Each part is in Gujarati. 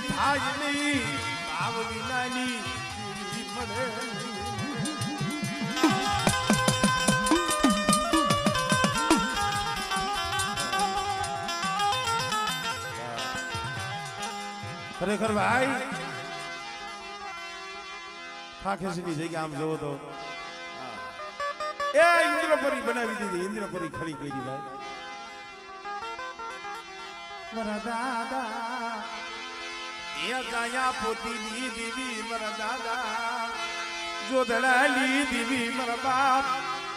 થાય નહીં ભાવ વિનાની મળે ખરેખર ભાઈ ખાખેસની જગ્યા આમ જોવો તો એ ઇન્દ્રપરી બનાવી દીધી ઇન્દ્રપરી ખરી કરી ભાઈ મારા દાદા એ ગાયા પોતીની દીવી મારા દાદા જોધડાલી દીવી મારા બાપ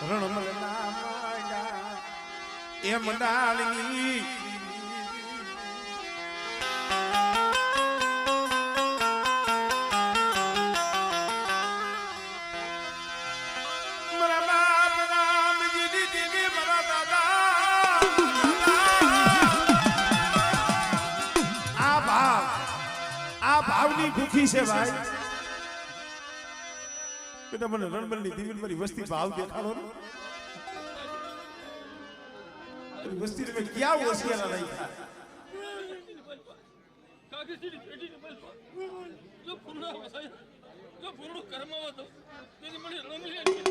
રણમલના માયા એ મંડાળની ભાવની ભૂખી છે ભાઈ બેટા મને રણબલની દીવી મારી વસ્તી ભાવ દેખાડો ને વસ્તી ને ક્યાં હોશિયાર નહીં કાગીસીની પેટીને બલ જો પૂર્ણ વસાય જો પૂર્ણ કર્મવા તો તેની મને રણબલી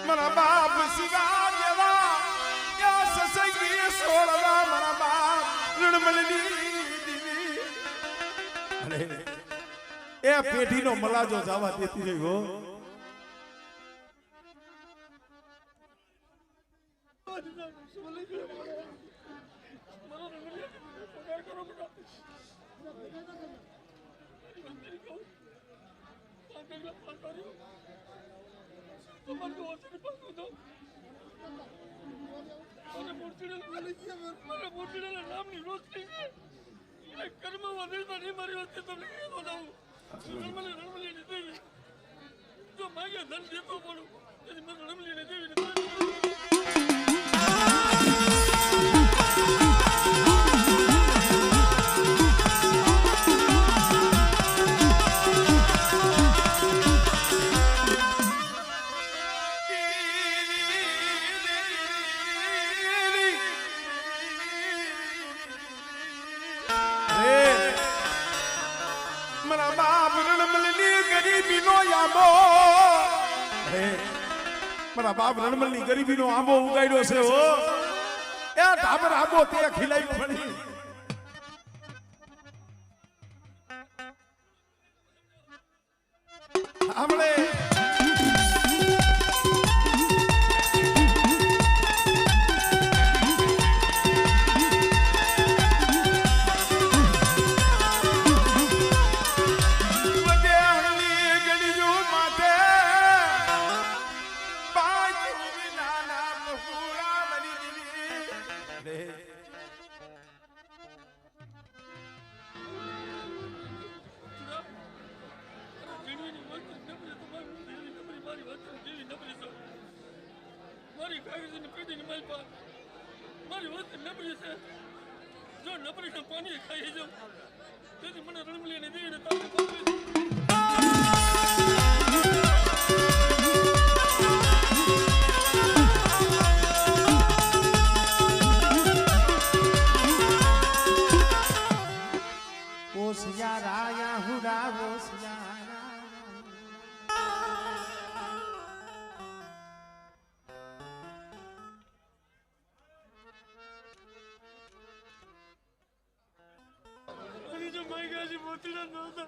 મારા બાપ સિવા દેવા યા સસગી સોળવા મારા બાપ રણમલની દીવી અરે એ પેઢીનો મલાજો જવા દેતી રહી હો તમારે ઓછે પાછો દો મને મોટીડા નામની રોટલી છે એ કર્મ વધેતા નહીં મારી વચ્ચે તમને એ બોલાવું રણમલી દેવી જો માગે ધન દેતો પડું તેથી મને રણમલી દેવી મારા બાપ રણમલની ગરીબીનો આંબો ઉગાડ્યો છે હો એ ઢાબર આંબો તે ખીલાઈ પડી આપણે મારી કાગીસીની પેટીની માલ પર મારી વસ્તુ નબળી છે જો નબળીને પાણી ખાઈ જાઉં તેથી મને રણમલીને દેવીને તારે મારી મોતીના નહોતા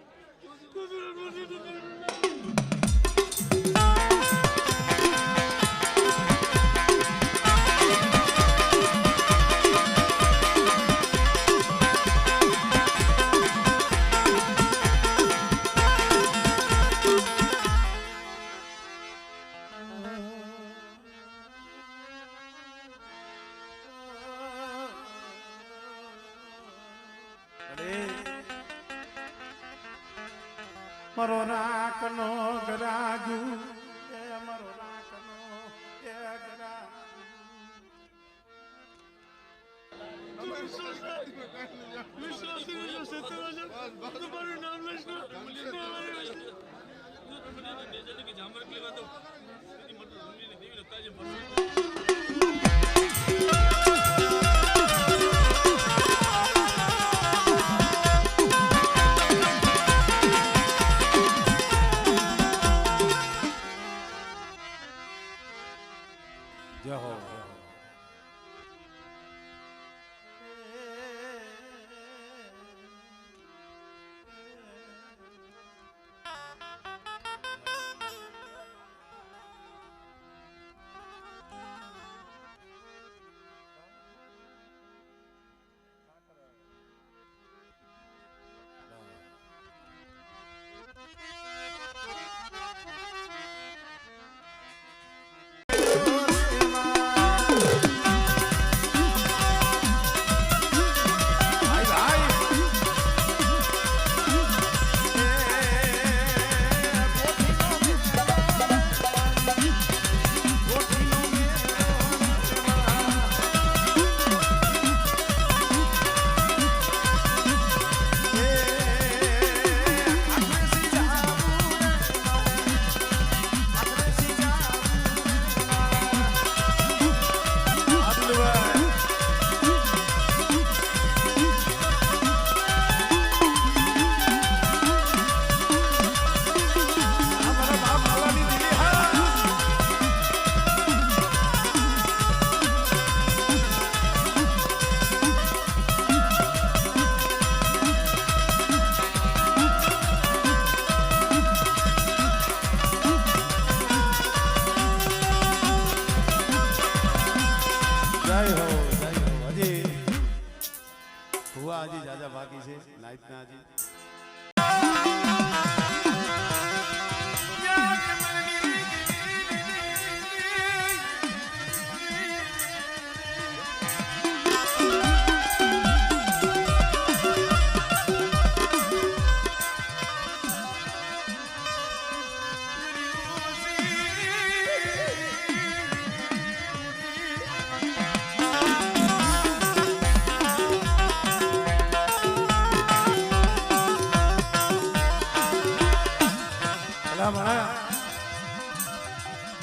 મારો રાખનો ગરાજુ એ મારો રાખનો એ તમારું નામ લઈશ જામર લેવા દો જય હો હજી જાજા બાકી છે નાઈટના હજી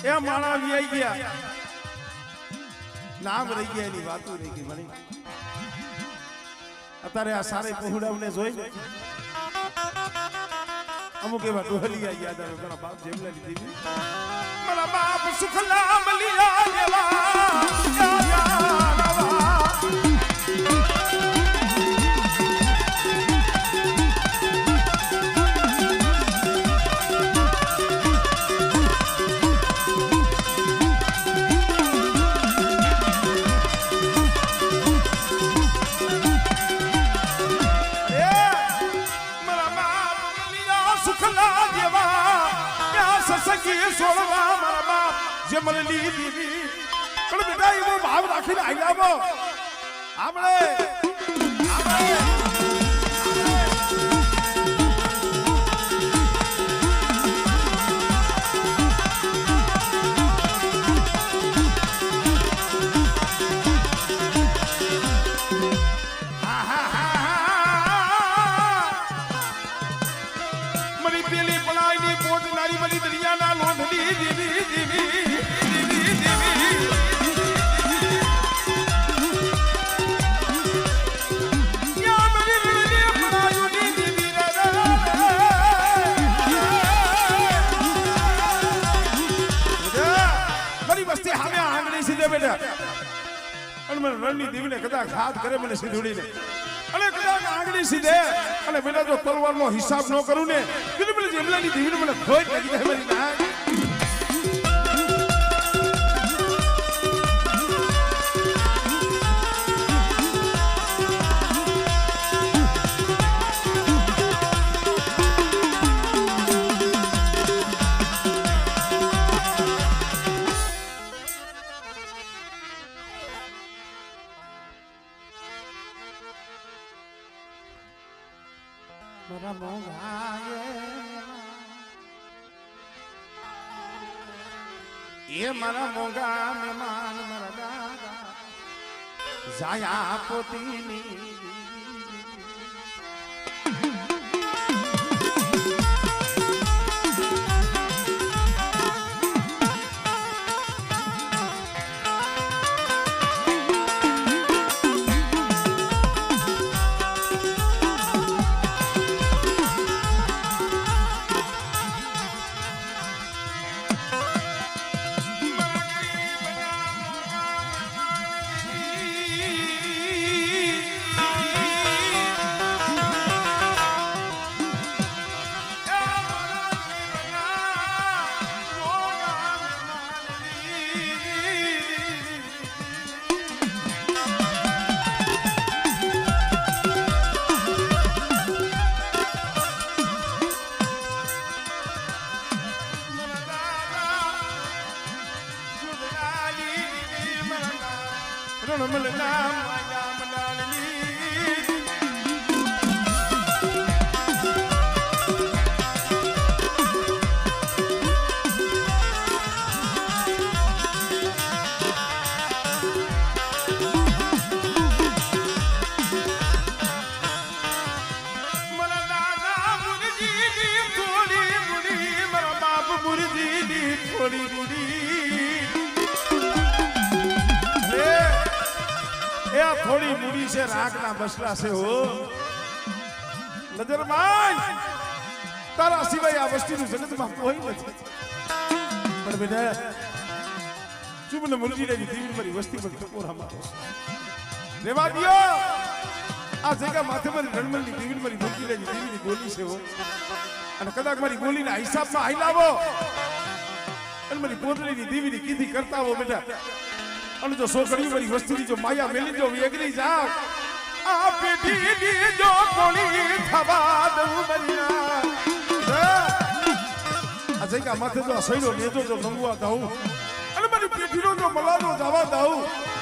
એ માણા વી ગયા નામ રહી ગયા એની વાતો રહી ગઈ મને અત્યારે આ સારે પહોળાવને જોઈ અમુક એવા ડોહલિયા યાદ આવે ઘણા બાપ જેમલા લીધી મારા બાપ સુખલા મલિયા દેવા જમલની દીવી પણ બેટા એવો ભાવ રાખીને આવી આવો આપણે મરી પેલી પલાઈની પોટનારી મરી દરિયાના લોંઢની દીવી દીવી બેટા અને મને રણની દીવીને કદાચ હાથ કરે મને સીધુડીને અને કદાચ આંગળી સીધે અને બેટા જો તલવારનો હિસાબ ન કરું ને બિલકુલ જમલાની દીવીને મને ખોઈ લાગી જાય મારી નાક મારા મોંઘા એ મારા મોંઘા મહેમાન મારા દાદા જાયા પોતીની થોડી મૂડી છે રાખના બસલા છે હો નજર માન તારા સિવાય આ વસ્તીનું જગતમાં કોઈ નથી પણ બેટા ચૂપને મુરજી લેજી દીવી મારી વસ્તી પર ટકોરા મારો રેવા દિયો આ જગ્યા માથે મારી રણમલની દીવી મારી મુરજી લેજી દીવીની ગોલી છે હો અને કદાચ મારી ગોલીના હિસાબમાં આઈ લાવો અને મારી પોતળીની દીવીની કીધી કરતા હો બેટા અને જો છોકરી મારી વસ્તીની જો માયા મેલી જો વેગરી જાવ આ પેઢીની જો કોળી થવા દઉં બરિયા આ જગ્યા માથે જો સૈનો લેજો જો લંગવા દઉં અને મારી પેઢીનો જો મલાનો જવા દઉં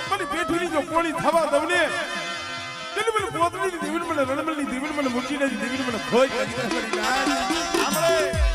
મારી પેઢીની જો કોળી થવા દઉં ને એટલે મને પોતળીની દીવીને મને રણમલની દીવીને મને મૂકીને દીવીને મને ખોઈ કરી મારી નાન આપણે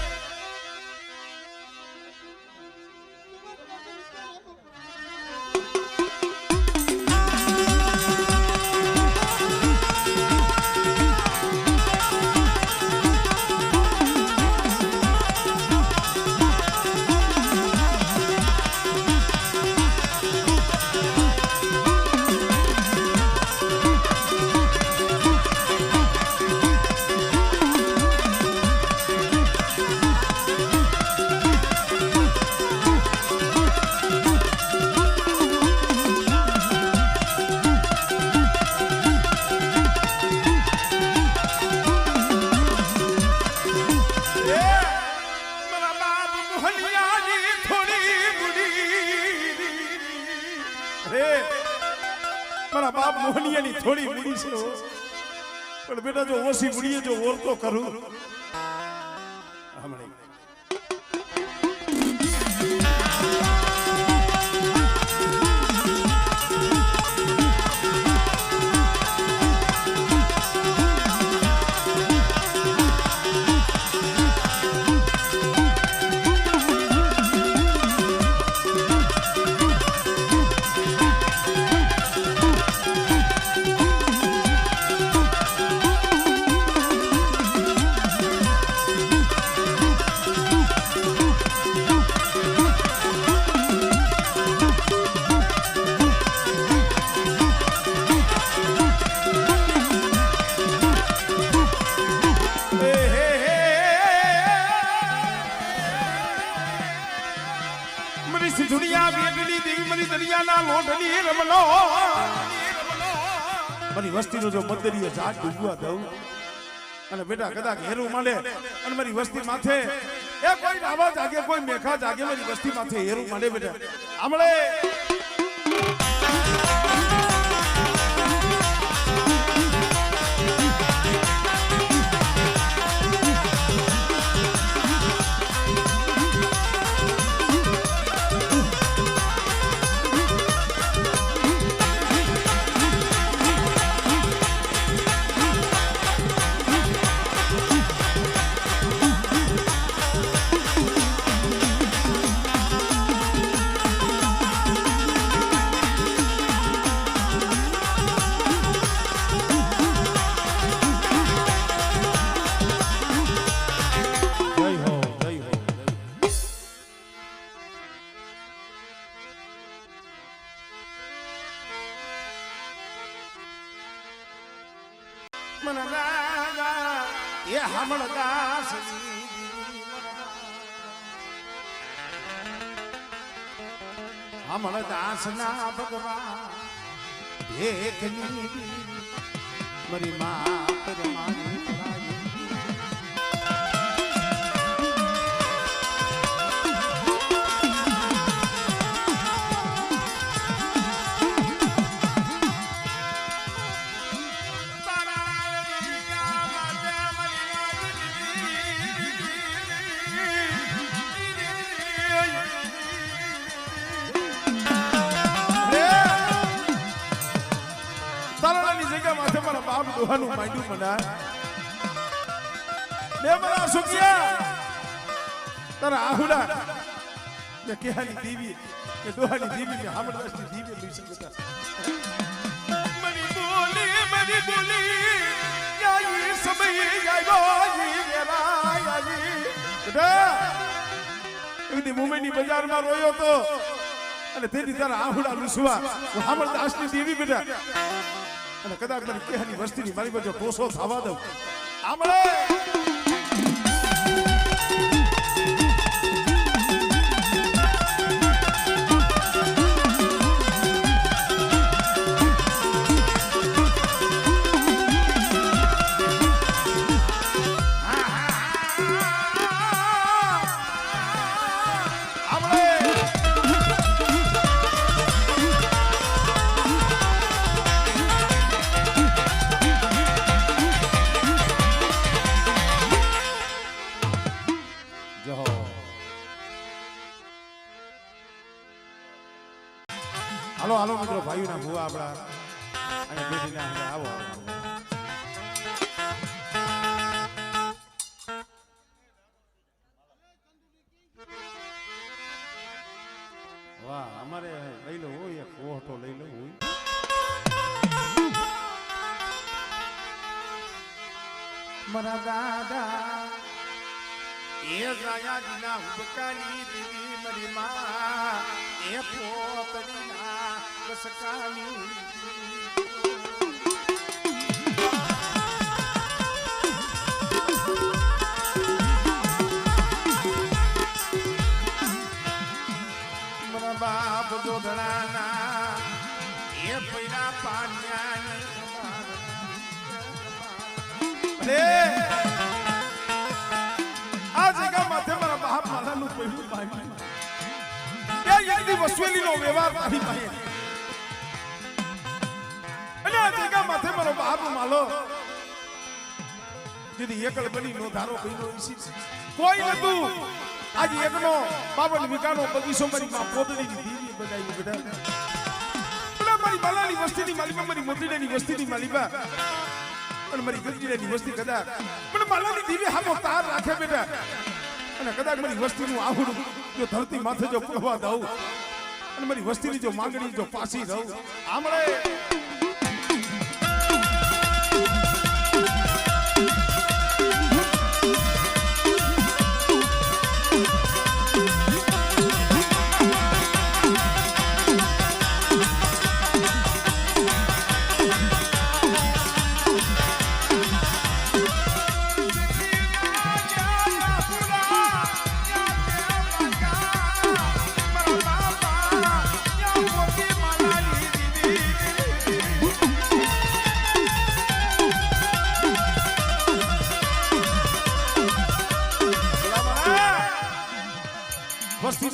મારા બાપ મોહનિયાની થોડી મૂડી છે પણ બેટા જો ઓછી મૂડીએ જો ઓરતો કરું હમણાં દુનિયા વેગડી દેવી મરી દરિયાના લોઢની રમલો મારી વસ્તીનો જો મદરીએ ઝાડ ડૂબવા દઉં અને બેટા કદાચ હેરું માંડે અને મારી વસ્તી માથે એ કોઈ નાવા જાગે કોઈ મેખા જાગે મારી વસ્તી માથે હેરું માંડે બેટા આમળે એ હમણદાસ હમણદાસ ના ભગવાન ભેખની મારી મા પરમાની બાપ દોહાનું માંડ્યું મના ને મારા સુખિયા તારા આહુડા ને કેહાની દેવી કે દોહાની દેવી ને હામળદાસની દેવી લઈ શકતા મની બોલી યાઈ સમય આવ્યો ઈ વેરા યાઈ બેટા એવી મુંબઈની બજારમાં રોયો તો અને તેની તારા આહુડા લૂસવા હું હામળદાસની દેવી બેટા અને કદાચ મારી કેહાની વસ્તીની મારી બાજુ ટોસો થવા દઉં આમળે હાલો હાલો મિત્રો ભાઈઓ ના ભૂવા આપણા અને બેટીને આવો વાહ અમારે લઈ લો હોય એક કોહટો લઈ લો હોય મારા દાદા એ જાયાજીના હુબકાની દેવી મારી માં એ પોતડીના રસકાની મારા બાપ જોધડાના એ પૈડા પાન્યાની આ જગ્યા માથે મારા બાપ માલાનું પહેલું પાડ્યું ત્યાં યજ્ઞ વસવેલીનો વ્યવહાર મારી પાસે અને આ જગ્યા માથે મારો બાપ માલો જેથી એકલ બની નો ધારો કઈનો કોઈ નતું આજે એકનો બાબન વિકાનો બગીચો મારી માં પોતડીની દીવી બનાવી બેટા મારી બાલાની વસ્તીની માલિકા મારી મોતીડાની વસ્તીની માલિકા અને મારી ગંજીરાની વસ્તી કદાચ પણ બાલાની દીવી હામો તાર રાખે બેટા અને કદાચ મારી વસ્તીનું આહુડું જો ધરતી માથે જો પડવા દઉં અને મારી વસ્તીની જો માંગણી જો પાછી રહું આમળે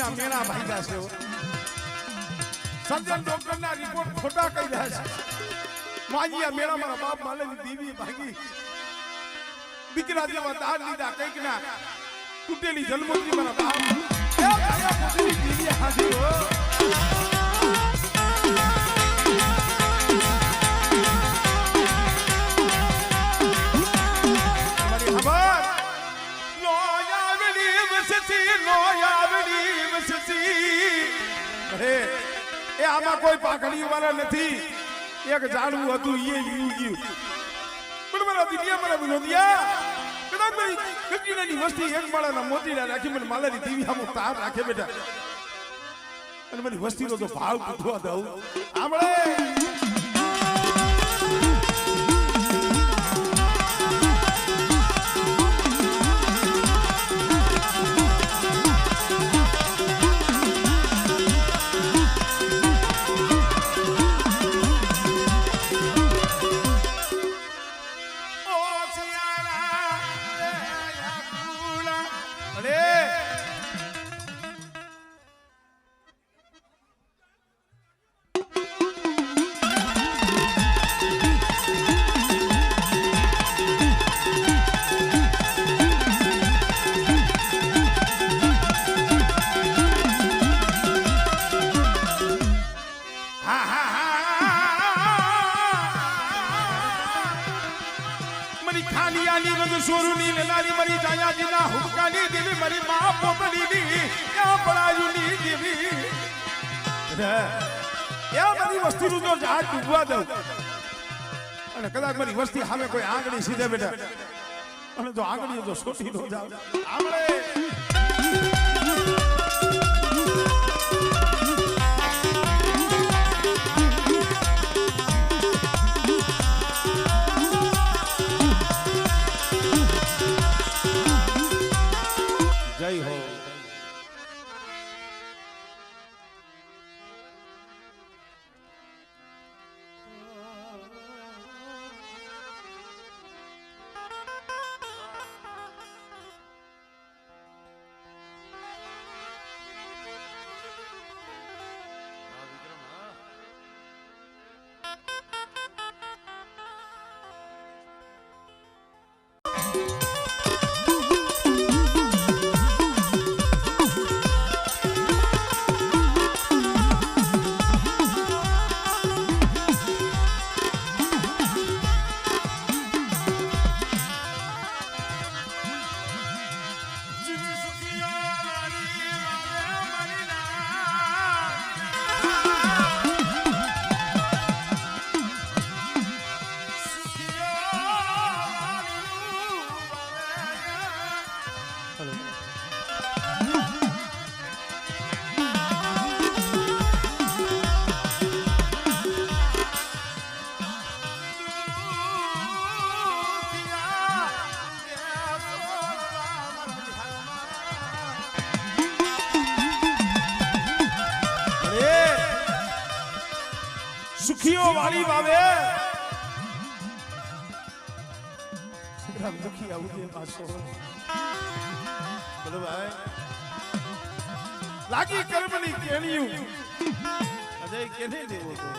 વસ્તીના મેળા ભાગ્યા છે સર્જન ડોક્ટરના રિપોર્ટ ખોટા કહી રહ્યા છે માજી આ મેળા મારા બાપ માલેની દેવી ભાગી દીકરા જેવા દાર લીધા કંઈક ના તૂટેલી જન્મોત્રી મારા બાપ એ ભાયા પોતાની દેવી હાજી હો એ આમાં કોઈ પાઘડી વાળા નથી એક ઝાડવું હતું એ ઈયું ગયું પણ મારા દિલિયા મારા વિનોદિયા કદાચ મારી ગગીનાની વસ્તી એક માળાના મોતીડા રાખી મને માલાની દેવી આમો તાર રાખે બેટા અને મારી વસ્તીનો તો ભાવ પૂછવા દઉં આમળે સોરુની લેનારી મરી જાયાજીના હુકકાની દેવી મરી માં પોતડીની યા પડાયુની દેવી યા મારી વસ્તીનું જો ઝાડ ડૂબવા દઉં અને કદાચ મારી વસ્તી સામે કોઈ આંગળી સીધે બેઠા અને જો આંગળી જો સોટી નો જાવ આપણે જય હો સુખીઓ વાળી વાવે દુખી આવું પાછો બોલો ભાઈ લાગી કર્મની કેણિયું અજય કેને દેવો તો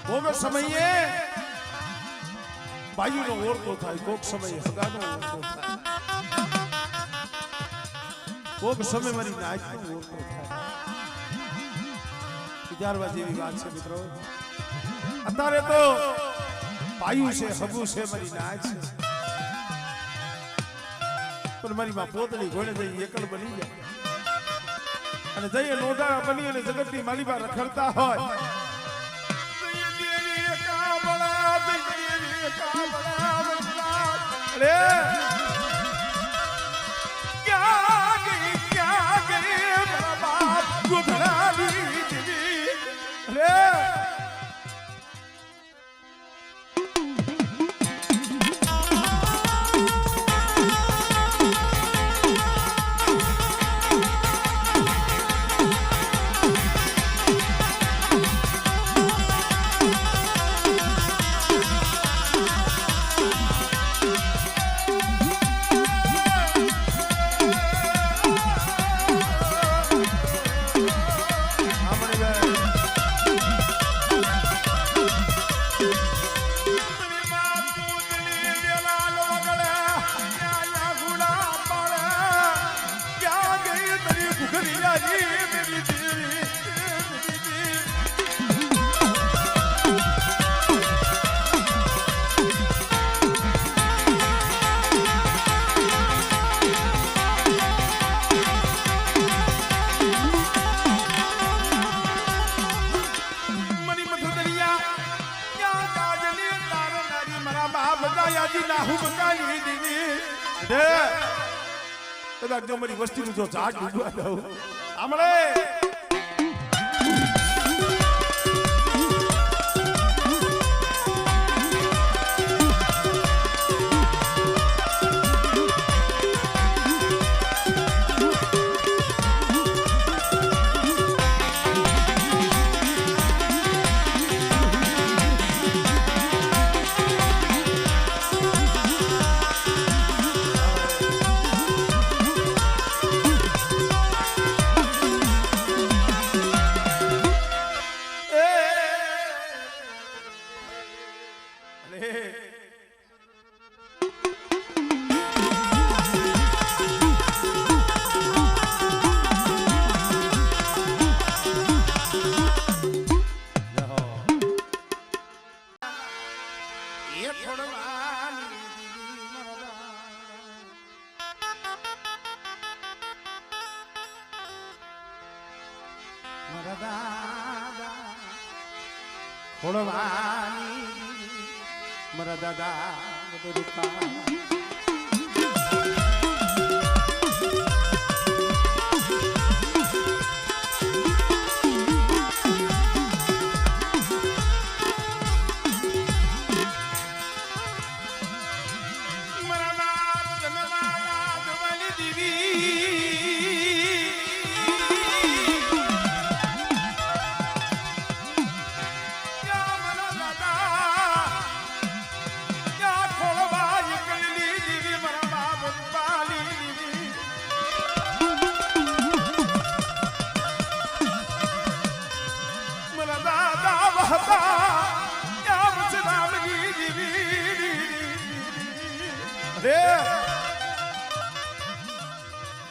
ભોગ સમયે બાયુનો ઓળખો થાય કોક સમયે હગાનો ઓળખો થાય કોક સમય મારી નાચનો ઓળખો થાય વિચારવા જેવી વાત છે મિત્રો અત્યારે તો પાયું છે હગુ છે મારી નાચ છે પણ મારી માં પોતળી ઘોડે જઈ એકલ બની જાય અને જઈએ લોઢા બની અને જગતની માલિબા રખડતા હોય ક્યાં ગઈ બાપ ગુધડાની માયાજી ના હુમકાની દીવી રે કદાચ જો મારી વસ્તીનું જો ઝાડ ડૂબવા દઉં આમળે મારા દાદા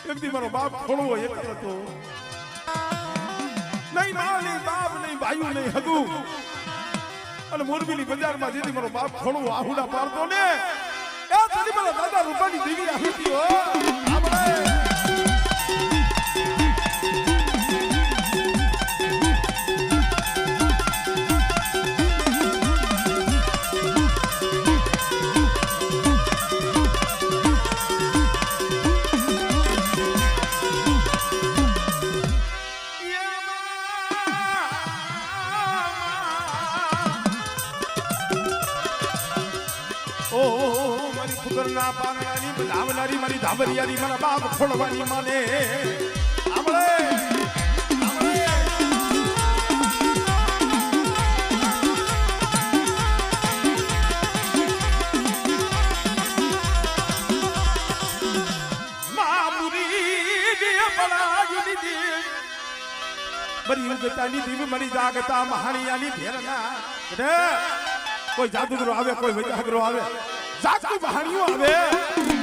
એક દી મારો બાપ ખોળવો એક હતો નહીં માં નહીં બાપ નહીં ભાઈ નહીં હગુ અને મોરબીની બજારમાં જેથી મારો બાપ ખોળવો આહુડા પાડતો ને એ તદી મારા દાદા રૂપાની દેવી આવી હો આપણે ના પાનવાની બધાવનારી મારી ધાબરિયાની મારા બાપ ખોળવાની માને આપણે મારી ઉગતાની દીવ મારી જાગતા મહાણિયાની ભેરના કોઈ જાદુગરો આવે કોઈ વૈજાગરો આવે જાગતું મહાણીઓ આવે